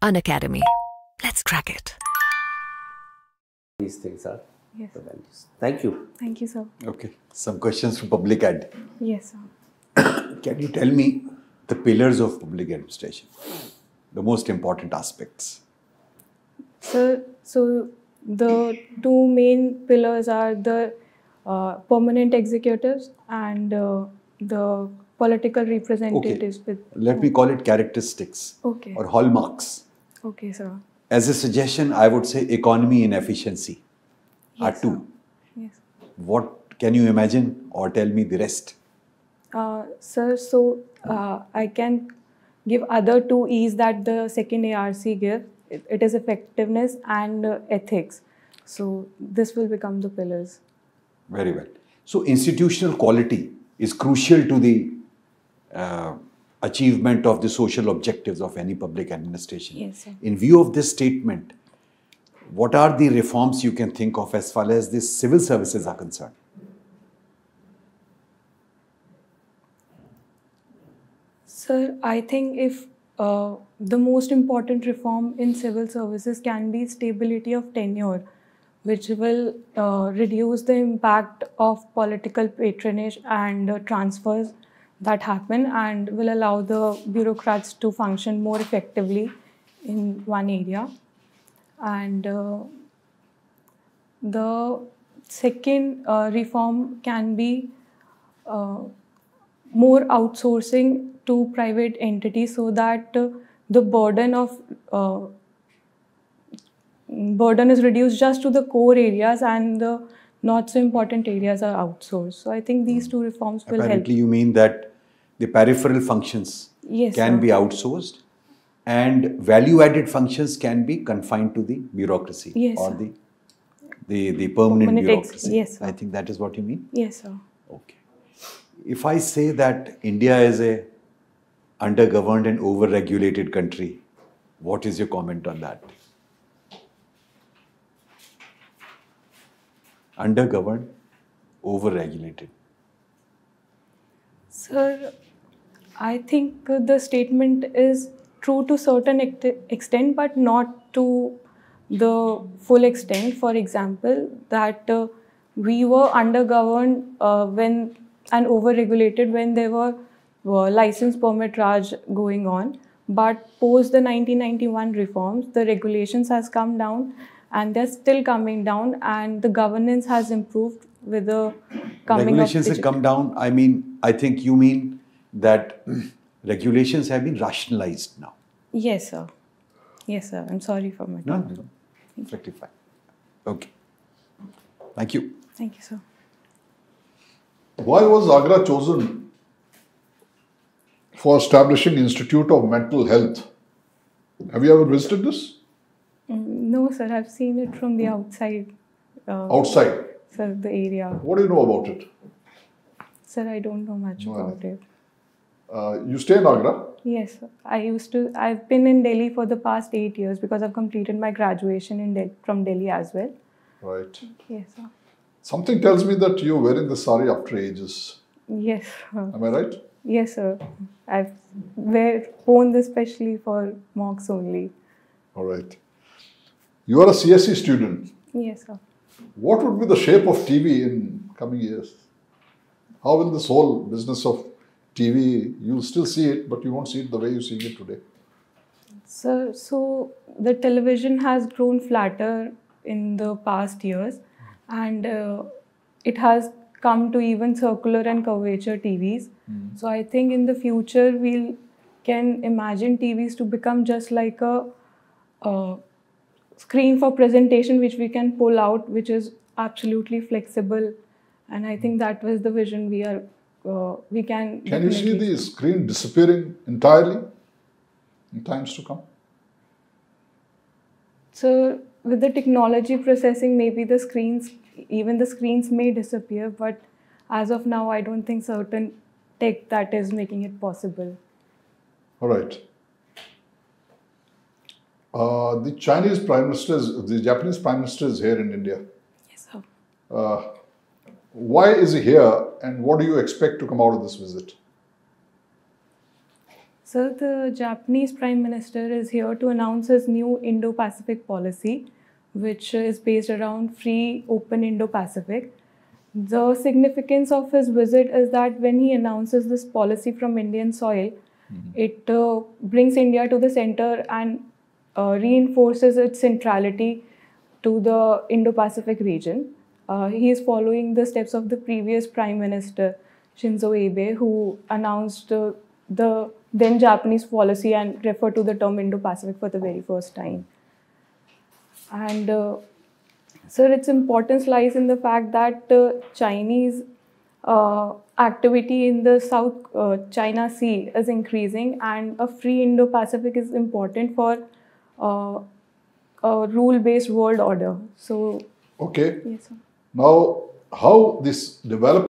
Unacademy. Let's crack it. These things are Yes. the values. Thank you. Thank you, sir. Okay, some questions from public ad. Yes, sir. Can you tell me the pillars of public administration? The most important aspects. Sir, so the two main pillars are the permanent executives and the political representatives. Okay, let me call it characteristics Okay. or hallmarks. Okay, sir. As a suggestion, I would say economy and efficiency are Yes, two. sir. Yes. What can you imagine or tell me the rest? Sir, so I can give other two E's that the second ARC gives. It is effectiveness and ethics. So this will become the pillars. Very well. So institutional quality is crucial to the achievement of the social objectives of any public administration. Yes, sir. In view of this statement, what are the reforms you can think of as far as the civil services are concerned? Sir, I think if the most important reform in civil services can be stability of tenure, which will reduce the impact of political patronage and transfers that happen and will allow the bureaucrats to function more effectively in one area. And the second reform can be more outsourcing to private entities so that the burden is reduced just to the core areas and the not so important areas are outsourced. So I think these two reforms will Apparently help. you mean that the peripheral functions Yes, can sir. be outsourced and value-added functions can be confined to the bureaucracy Yes, or sir. the permanent bureaucracy. Yes, sir. I think that is what you mean? Yes, sir. Okay. If I say that India is a undergoverned and over-regulated country, what is your comment on that? Undergoverned, over-regulated. Sir, I think the statement is true to certain extent, but not to the full extent. For example, that we were undergoverned when and over-regulated when there were license permit Raj going on. But post the 1991 reforms, the regulations has come down and they're still coming down and the governance has improved with the coming Regulations of have come down. I mean, I think you mean that regulations have been rationalized now. Yes, sir. Yes, sir. I'm sorry for my No, talk. no. Rectify. Okay. Thank you. Thank you, sir. Why was Agra chosen for establishing Institute of Mental Health? Have you ever visited this? No, sir. I've seen it from the outside. Outside. Sir, the area. What do you know about it? Sir, I don't know much No, about it. You stay in Agra? Yes, sir. I've been in Delhi for the past 8 years because I've completed my graduation in from Delhi as well. Right. Yes, sir. Something tells me that you're wearing the sari after ages. Yes, sir. Am I right? Yes, sir. I've worn this specially for mocks only. All right. You are a CSE student. Yes, sir. What would be the shape of TV in coming years? How will this whole business of TV, you'll still see it, but you won't see it the way you're seeing it today? Sir, so the television has grown flatter in the past years and it has come to even circular and curvature TVs. So I think in the future we can imagine TVs to become just like a screen for presentation which we can pull out, which is absolutely flexible. And I think that was the vision we can. Can you see the screen disappearing entirely in times to come? So with the technology processing, maybe even the screens may disappear, but as of now, I don't think certain tech that is making it possible. All right. The Japanese Prime Minister is here in India. Yes, sir. Why is he here and what do you expect to come out of this visit? So the Japanese Prime Minister is here to announce his new Indo-Pacific policy, which is based around free, open Indo-Pacific. The significance of his visit is that when he announces this policy from Indian soil, it brings India to the center and reinforces its centrality to the Indo-Pacific region. He is following the steps of the previous Prime Minister, Shinzo Abe, who announced the then Japanese policy and referred to the term Indo-Pacific for the very first time. And sir, its importance lies in the fact that Chinese activity in the South China Sea is increasing, and a free Indo-Pacific is important for a rule-based world order. So, Okay. yes, sir. Now, how this development